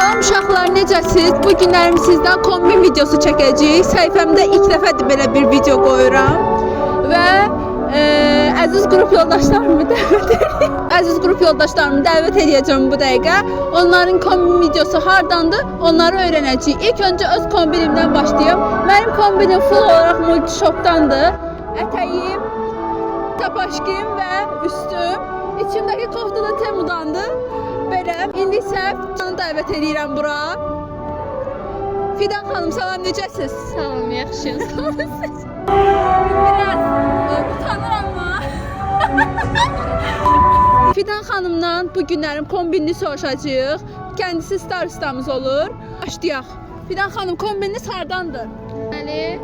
Salam uşaqlar, necəsiz? Bu günlərim sizdən kombin videosu çəkəcəyik. Səhifəmdə ilk dəfədir belə bir video qoyuram. Və əziz qrup yoldaşlarımı dəvət edəcəm bu dəqiqə. Onların kombin videosu hardandır? Onları öyrənəcəyik. İlk öncə öz kombinimdən başlayım. Mənim kombinim full olaraq Multishopdandır. Ətəyim, tapaşkim və üstüm. İçimdəki kofta da Temudandır. Belə, indi isə canı dəvət edirəm bura. Fidan xanım, salam, necəsiz? Salam, yaxşıyam, sağ olasınız. Biraz utanıram ama. Fidan xanımdan bu günlərin kombinini soruşacağıq. Kendisi staristamız olur. Başlayaq. Fidan xanım, kombininiz hardandır? Deməli,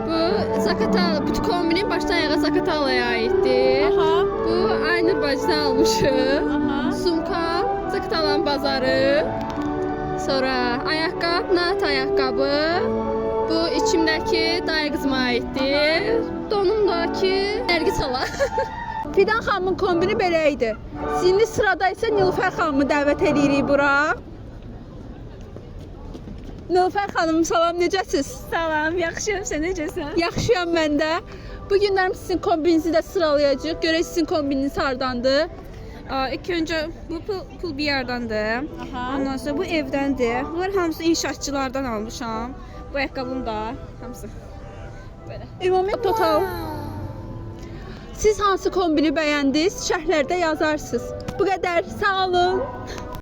bu Zakatala, bütün kombinim başdan ayağa Zakatala'ya aiddir. Aha. Bu Aynur bacıdan almışım. Aha. Sumka, Zakatalan bazarı. Sonra ayaqqabı, Nat ayaqqabı. Bu içimdəki dayı qızıma aiddir. Donumdakı Nərgiz hala. Fidan xanımın kombini belə idi. Şimdi sırada isə Nilüfer xanımı dəvət edirik bura. Nilüfer xanım, salam, necəsiz? Salam, yaxşıyam, sən necəsən? Yaxşıyam mən də. Bu günlərim sizin kombininizi də sıralayacağıq. Görək sizin kombininiz hardandır? İlk öncə bu pul bir yerdandır. Aha. Ondan sonra bu evdəndir. Bunlar hamısı inşaatçılardan almışam. Bu ayaqqabım da hamısı belə. Ümumi total. Siz hansı kombini bəyəndiniz? Şərhlərdə yazarsınız. Bu qədər. Sağ olun.